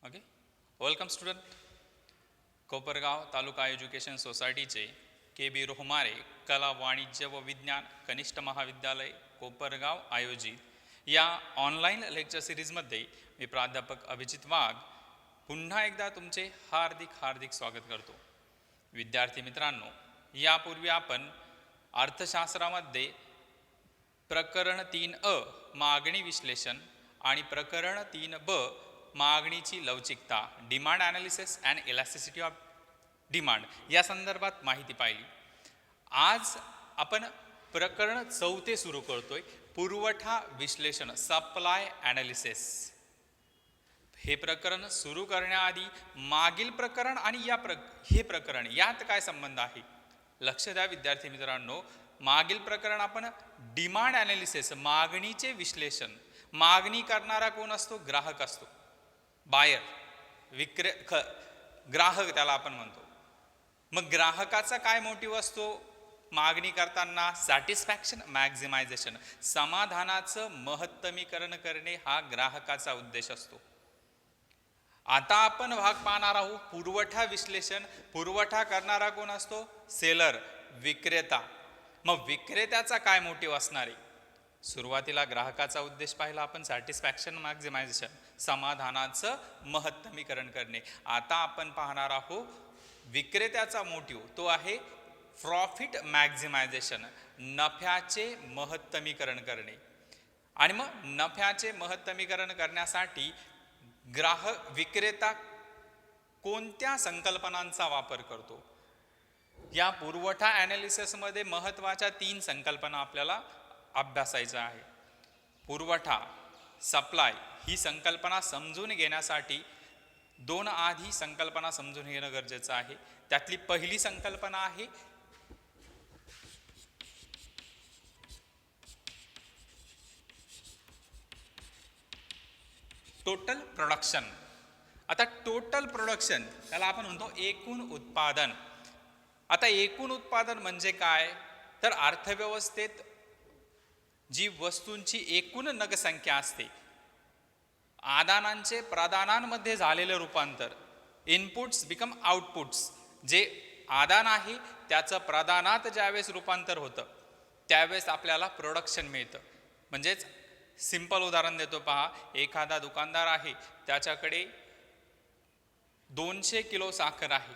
Okay, welcome student. Kopargaon taluka education सोसायटीचे KB Rohmare कला वाणिज्य व विज्ञान कनिष्ठ महाविद्यालय कोपरगाव आयोजित या ऑनलाईन लेक्चर सिरीजमध्ये मी प्राध्यापक अभिजित वाघ पुन्हा एकदा तुमचे हार्दिक स्वागत करतो. विद्यार्थी मित्रांनो, यापूर्वी आपण अर्थशास्त्रामध्ये प्रकरण 3A मागणी विश्लेषण आणि प्रकरण 3B मागणीची लवचिकता demand analysis and elasticity of demand या संदर्भात माहिती पाहिली. आज आपण प्रकरण 4 सुरू करतोय, पुरवठा विश्लेषण सप्लाय ॲनालिसिस. हे प्रकरण सुरू करण्याआधी मागील प्रकरण आणि हे प्रकरण यात काय संबंध आहे लक्ष द्या विद्यार्थी मित्रांनो. मागील प्रकरण आपण डिमांड ॲनालिसिस मागणीचे विश्लेषण, मागणी करणारा कोण असतो? ग्राहक असतो, बायर, ग्राहक त्याला आपण म्हणतो. मग ग्राहकाचा काय मोटिव्ह असतो मागणी करताना? सॅटिस्फॅक्शन मॅक्झिमायझेशन, समाधानाचं महत्तमीकरण करणे हा ग्राहकाचा उद्देश असतो. आता आपण भाग पाहणार आहोत पुरवठा विश्लेषण. पुरवठा करणारा कोण असतो? सेलर, विक्रेता. मग विक्रेत्याचा काय मोटिव्ह असणार आहे? सुरुवातीला ग्राहकाचा उद्देश पाहिला आपण, सॅटिस्फॅक्शन मॅक्झिमायझेशन, समाधानाचं महत्तमीकरण करणे. आता आपण पाहणार आहोत विक्रेत्याचा मोटिव्ह, तो आहे प्रॉफिट मॅक्झिमायझेशन, नफ्याचे महत्तमीकरण करणे. आणि मग नफ्याचे महत्तमीकरण करण्यासाठी विक्रेता कोणत्या संकल्पनांचा वापर करतो? या पुरवठा ॲनालिसिसमध्ये महत्त्वाच्या 3 संकल्पना आपल्याला अभ्यासायचं आहे. पुरवठा, सप्लाय ही संकल्पना समजून घेण्यासाठी 2 आधी संकल्पना समजून घेणं गरजेचं आहे. त्यातली पहिली संकल्पना आहे टोटल प्रोडक्शन. आता टोटल प्रोडक्शन त्याला आपण म्हणतो एकूण उत्पादन. आता एकूण उत्पादन म्हणजे काय? तर अर्थव्यवस्थेत जी वस्तूंची एकूण नगसंख्या असते, आदानांचे प्रदानांमध्ये झालेलं रूपांतर, इनपुट्स बिकम आउटपुट्स, जे आदान आहे त्याचं प्रदानात ज्यावेळेस रूपांतर होतं त्यावेळेस आपल्याला प्रोडक्शन मिळतं. म्हणजेच सिंपल उदाहरण देतो पहा. एखादा दुकानदार आहे, त्याच्याकडे 200 किलो साखर आहे.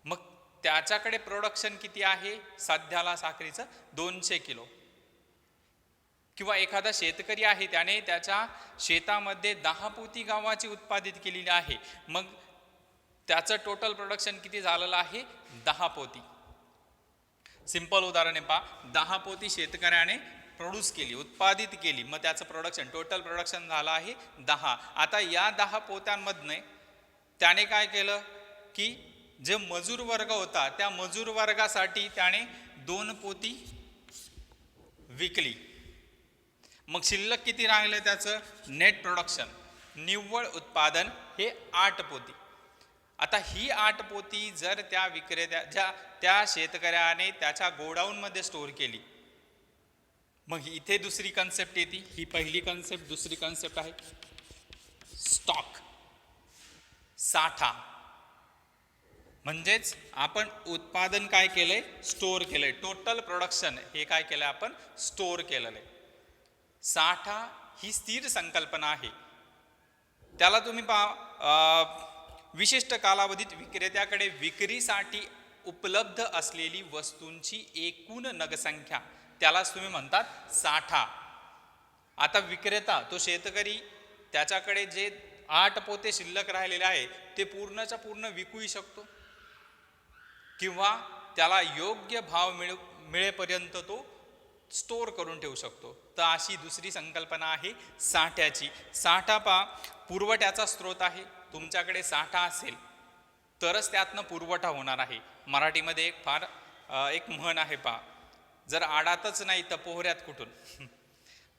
मग त्याच्याकडे प्रोडक्शन किती आहे सध्याला साखरेचं? 200 किलो. किंवा एखादा शेतकरी आहे, त्याने त्याच्या शेतामध्ये 10 पोती गव्हाची उत्पादित केलेली आहे. मग त्याचं टोटल प्रोडक्शन किती झालेलं आहे? 10 पोती. सिंपल उदाहरण आहे पहा. 10 पोती शेतकऱ्याने प्रोड्यूस केली, उत्पादित केली, मग त्याचं प्रोडक्शन, टोटल प्रोडक्शन झालं आहे 10. आता या 10 पोत्यांमधनं त्याने काय केलं की जे मजूर वर्ग होता त्या मजूर वर्गासाठी त्याने 2 पोती विकली. मग शिल्लक किती राहिलं त्याचं? नेट प्रोडक्शन, निव्वळ उत्पादन हे 8 पोती. आता ही 8 पोती जर त्या शेतकऱ्याने त्याच्या गोडाऊनमध्ये स्टोअर केली, मग इथे दुसरी कन्सेप्ट येते. ही पहिली कन्सेप्ट. दुसरी कन्सेप्ट आहे स्टॉक, साठा. म्हणजेच आपण उत्पादन काय केलंय? स्टोअर केलंय. टोटल प्रोडक्शन हे काय केलंय? आपण स्टोअर केलेलं आहे. साठा ही स्थिर संकल्पना आहे. त्याला तुम्ही विशिष्ट कालावधीत विक्रेत्याकडे विक्रीसाठी उपलब्ध असलेली वस्तूंची एकूण नगसंख्या, त्यालाच तुम्ही म्हणतात साठा. आता विक्रेता, तो शेतकरी, त्याच्याकडे जे 8 पोते शिल्लक राहिलेले आहे ते पूर्णच्या पूर्ण विकूही शकतो किंवा त्याला योग्य भाव मिळेपर्यंत तो स्टोअर करून ठेवू शकतो. तर अशी दुसरी संकल्पना आहे साठ्याची. साठा पहा, पुरवठ्याचा स्रोत आहे. तुमच्याकडे साठा असेल तरच त्यातनं पुरवठा होणार आहे. मराठीमध्ये एक म्हण आहे पहा, जर आडातच नाही तर पोहऱ्यात कुठून?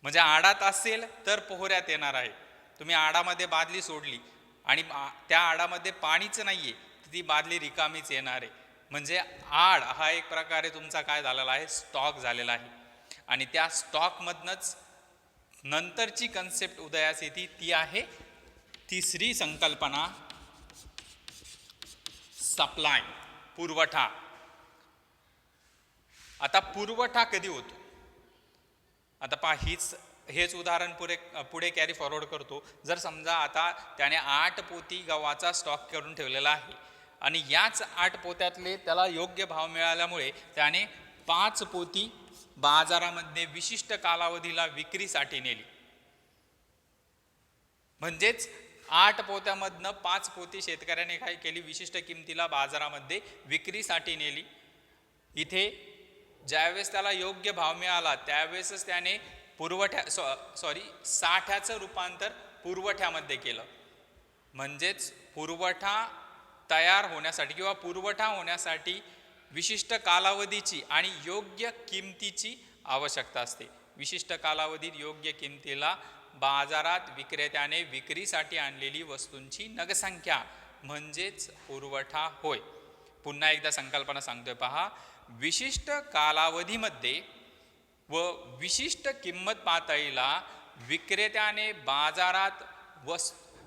म्हणजे आडात असेल तर पोहऱ्यात येणार आहे. तुम्ही आडामध्ये बादली सोडली आणि त्या आडामध्ये पाणीच नाहीये तर ती बादली रिकामीच येणार आहे. म्हणजे आड हा एक प्रकारे तुमचा काय झालेला आहे? स्टॉक झालेला आहे. आणि त्या स्टॉकमधनंच नंतरची कन्सेप्ट उदयास येते, ती आहे तिसरी संकल्पना सप्लाय, पुरवठा. आता पुरवठा कधी होतो? आता पहा, हेच उदाहरण पुढे कॅरी फॉरवर्ड करतो. जर समजा आता त्याने 8 पोती गव्हाचा स्टॉक करून ठेवलेला आहे आणि याच 8 पोत्यातले त्याला योग्य भाव मिळाल्यामुळे त्याने 5 पोती बाजारामध्ये विशिष्ट कालावधीला विक्रीसाठी नेली. म्हणजेच 8 पोत्यामधनं 5 पोती शेतकऱ्याने काय केली, विशिष्ट किमतीला बाजारामध्ये विक्रीसाठी नेली. इथे ज्यावेळेस त्याला योग्य भाव मिळाला त्यावेळेसच त्याने साठ्याचं रूपांतर पुरवठ्यामध्ये केलं. म्हणजेच पुरवठा तयार होण्यासाठी किंवा पुरवठा होण्यासाठी विशिष्ट कालावधीची आणि योग्य किमतीची आवश्यकता असते. विशिष्ट कालावधीत योग्य किमतीला बाजारात विक्रेत्याने विक्रीसाठी आणलेली वस्तूंची नगसंख्या म्हणजेच पुरवठा होय. पुन्हा एकदा संकल्पना सांगतोय पहा. विशिष्ट कालावधीमध्ये व विशिष्ट किंमत पातळीला विक्रेत्याने बाजारात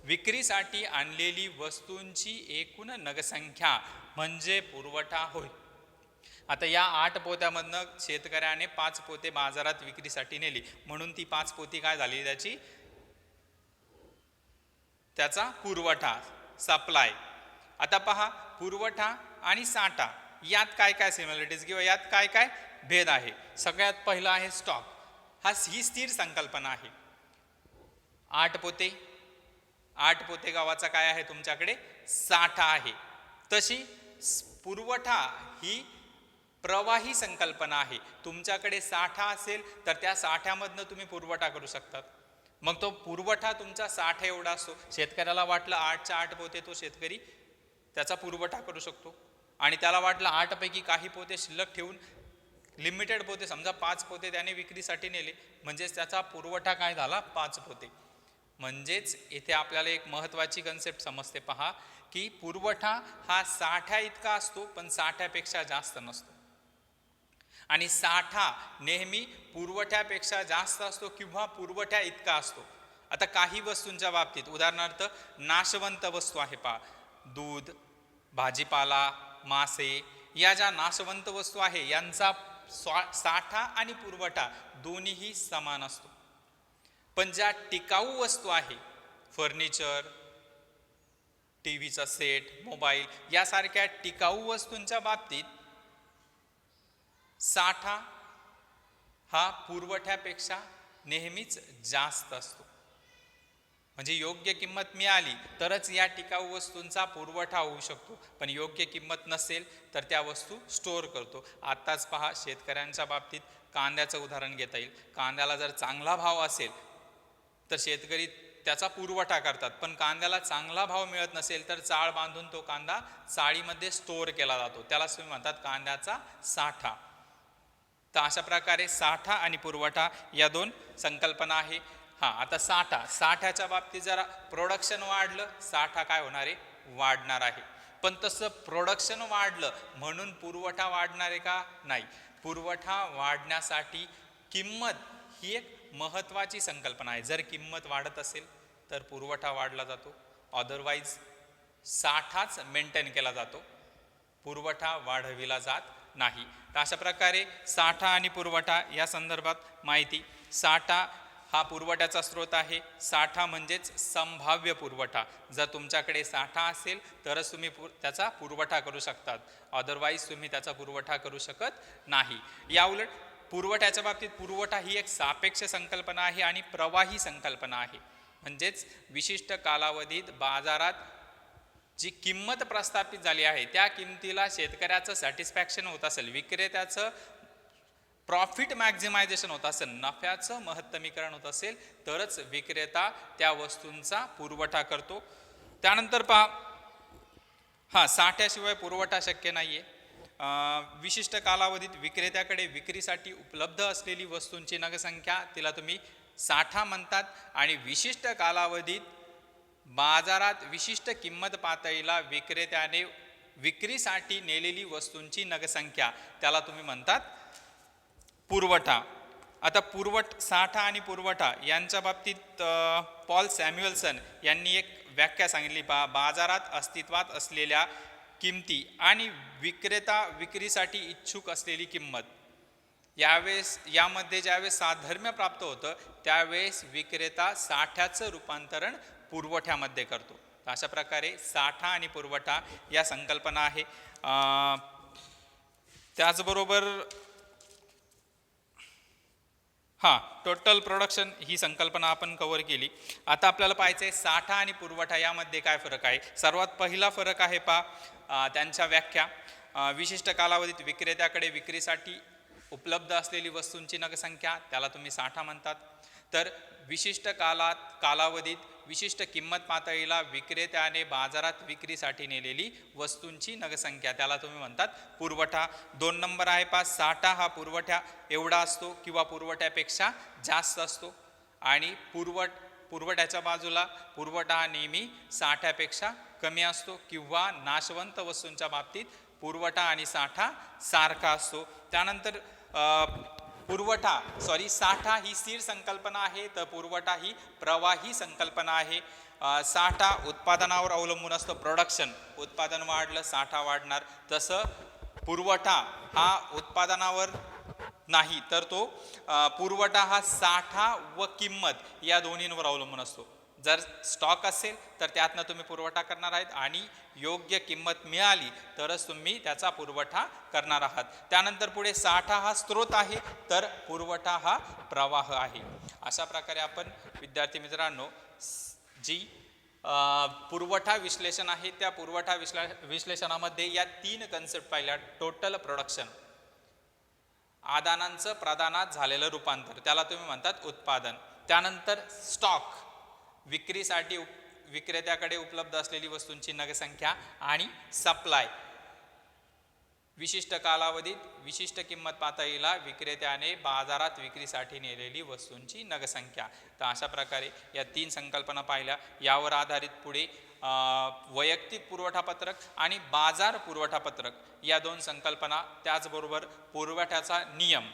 विक्रीसाठी आणलेली वस्तूंची एकूण नगसंख्या म्हणजे पुरवठा होय. आता या 8 पोत्यामधनं शेतकऱ्याने 5 पोते बाजारात विक्रीसाठी नेली म्हणून ती 5 पोती काय झाली, त्याचा पुरवठा, सप्लाय. आता पहा, पुरवठा आणि साठा यात काय काय सिमिलरिटीज किंवा यात काय काय भेद आहे. सगळ्यात पहिला आहे स्टॉक. ही स्थिर संकल्पना आहे. 8 पोते गावाचा काय आहे तुमच्याकडे, साठा आहे. तशी पुरवठा ही प्रवाही संकल्पना आहे. तुमच्याकडे साठा असेल तर त्या साठ्यामधनं तुम्ही पुरवठा करू शकतात. मग तो पुरवठा तुमचा साठा एवढा असतो. शेतकऱ्याला वाटलं 8च्या 8 पोते तो शेतकरी त्याचा पुरवठा करू शकतो आणि त्याला वाटलं 8 पैकी काही पोते शिल्लक ठेवून लिमिटेड पोते, समजा 5 पोते त्याने विक्रीसाठी नेले म्हणजेच त्याचा पुरवठा काय झाला, 5 पोते. म्हणजेच इथे आपल्याला एक महत्त्वाची कन्सेप्ट समजते पहा, की पुरवठा हा साठ्या इतका असतो पण साठ्यापेक्षा जास्त नसतो आणि साठा नेहमी पुरवठ्यापेक्षा जास्त असतो किंवा पुरवठ्या इतका असतो. आता काही वस्तूंच्या बाबतीत उदाहरणार्थ नाशवंत वस्तू आहे पहा, दूध, भाजीपाला, मासे, या ज्या नाशवंत वस्तू आहे यांचा साठा आणि पुरवठा दोन्हीही समान असतो. पण ज्या टिकाऊ वस्तू आहे, फर्निचर, टीव्हीचा सेट, मोबाईल यासारख्या टिकाऊ वस्तूंच्या बाबतीत साठा हा पुरवठ्यापेक्षा नेहमीच जास्त असतो. म्हणजे योग्य किंमत मिळाली तरच या टिकाऊ वस्तूंचा पुरवठा होऊ शकतो, पण योग्य किंमत नसेल तर त्या वस्तू स्टोअर करतो. आत्ताच पहा, शेतकऱ्यांच्या बाबतीत कांद्याचं उदाहरण घेता येईल. कांद्याला जर चांगला भाव असेल तर शेतकरी त्याचा पुरवठा करतात, पण कांद्याला चांगला भाव मिळत नसेल तर चाळ बांधून तो कांदा चाळीमध्ये स्टोअर केला जातो. त्याला तुम्ही म्हणतात कांद्याचा साठा. तर अशा प्रकारे साठा आणि पुरवठा या 2 संकल्पना आहे. आता साठ्याच्या बाबतीत जरा प्रोडक्शन वाढलं, साठा काय होणार आहे, वाढणार आहे. पण तसं प्रोडक्शन वाढलं म्हणून पुरवठा वाढणार आहे का, नाही. पुरवठा वाढण्यासाठी किंमत ही एक महत्त्वाची संकल्पना आहे. जर किंमत वाढत असेल तर पुरवठा वाढला जातो, अदरवाईज साठाच मेंटेन केला जातो, पुरवठा वाढविला जात नाही. तर अशा प्रकारे साठा आणि पुरवठा या संदर्भात माहिती. साठा हा पुरवठ्याचा स्रोत आहे. साठा म्हणजेच संभाव्य पुरवठा. जर तुमच्याकडे साठा असेल तरच तुम्ही त्याचा पुरवठा करू शकतात, अदरवाईज तुम्ही त्याचा पुरवठा करू शकत नाही. याउलट पुरवठ्याच्या बाबतीत पुरवठा ही एक सापेक्ष संकल्पना आहे आणि प्रवाही संकल्पना आहे. म्हणजेच विशिष्ट कालावधीत बाजारात जी किंमत प्रस्थापित झाली आहे त्या किमतीला शेतकऱ्याचं सॅटिस्फॅक्शन होत असेल, विक्रेत्याचं प्रॉफिट मॅक्झिमायझेशन होत असेल, नफ्याचं महत्तमीकरण होत असेल तरच विक्रेता त्या वस्तूंचा पुरवठा करतो. त्यानंतर पहा, साठ्याशिवाय पुरवठा शक्य नाहीये. विशिष्ट कालावधीत विक्रेत्याकडे विक्रीसाठी उपलब्ध असलेली वस्तूंची नगसंख्या तिला तुम्ही साठा म्हणतात आणि विशिष्ट कालावधीत बाजारात विशिष्ट किंमत पातळीला विक्रेत्याने विक्रीसाठी नेलेली वस्तूंची नगसंख्या त्याला तुम्ही म्हणतात पुरवठा. आता साठा आणि पुरवठा यांच्या बाबतीत पॉल सॅम्युएल्सन यांनी एक व्याख्या सांगितली पहा. बाजारात अस्तित्वात असलेल्या किमती आणि विक्रेता विक्रीसाठी इच्छुक असलेली किंमत यावेळेस यामध्ये ज्यावेळेस साधर्म्य प्राप्त होतं त्यावेळेस विक्रेता साठ्याचं रूपांतरण पुरवठ्यामध्ये करतो. अशा प्रकारे साठा आणि पुरवठा या संकल्पना आहे. त्याचबरोबर टोटल प्रोडक्शन ही संकल्पना आपण कव्हर केली. आता आपल्याला पाहायचं आहे साठा आणि पुरवठा यामध्ये काय फरक आहे. सर्वात पहिला फरक आहे त्यांच्या व्याख्या. विशिष्ट कालावधीत विक्रेत्याकडे विक्रीसाठी उपलब्ध असलेली वस्तूंची नगसंख्या त्याला तुम्ही साठा म्हणतात. तर विशिष्ट कालावधीत विशिष्ट किंमत पातळीला विक्रेत्याने बाजारात विक्रीसाठी नेलेली वस्तूंची नगसंख्या त्याला तुम्ही म्हणतात पुरवठा. 2 नंबर आहे साठा हा पुरवठ्या एवढा असतो किंवा पुरवठ्यापेक्षा जास्त असतो आणि पुरवठ्याच्या बाजूला पुरवठा हा नेहमी साठ्यापेक्षा कमी असतो किंवा नाशवंत वस्तूंच्या बाबतीत पुरवठा आणि साठा सारखा असतो. त्यानंतर साठा ही स्थिर संकल्पना आहे तर पुरवठा ही प्रवाही संकल्पना आहे. साठा उत्पादनावर अवलंबून असतो. प्रोडक्शन उत्पादन वाढलं साठा वाढणार. तसं पुरवठा हा उत्पादनावर नाही तर तो पुरवठा हा साठा व किंमत या दोन्हींवर अवलंबून असतो. जर स्टॉक असेल तर त्यातनं तुम्ही पुरवठा करणार आहेत आणि योग्य किंमत मिळाली तरच तुम्ही त्याचा पुरवठा करणार आहात. त्यानंतर पुढे साठा हा स्रोत आहे तर पुरवठा हा प्रवाह आहे. अशा प्रकारे आपण विद्यार्थी मित्रांनो जी पुरवठा विश्लेषण आहे त्या पुरवठा विश्लेषणामध्ये या 3 कन्सेप्ट पाहिल्या. टोटल प्रोडक्शन, आदानांचं प्रदानात झालेलं रूपांतर त्याला तुम्ही म्हणतात उत्पादन. त्यानंतर स्टॉक विक्रीसाठी विक्रेत्याकडे उपलब्ध असलेली वस्तूंची नगसंख्या आणि सप्लाय विशिष्ट कालावधीत विशिष्ट किंमत पातळीला विक्रेत्याने बाजारात विक्रीसाठी नेलेली वस्तूंची नगसंख्या. तर अशा प्रकारे या 3 संकल्पना पाहिल्या. यावर आधारित पुढे वैयक्तिक पुरवठापत्रक आणि बाजार पुरवठापत्रक या 2 संकल्पना त्याचबरोबर पुरवठ्याचा नियम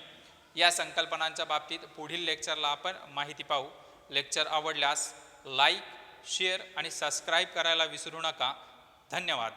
या संकल्पनांच्या बाबतीत पुढील लेक्चरला आपण माहिती पाहू. लेक्चर आवडल्यास लाईक, शेअर आणि सबस्क्राईब करायला विसरू नका. धन्यवाद.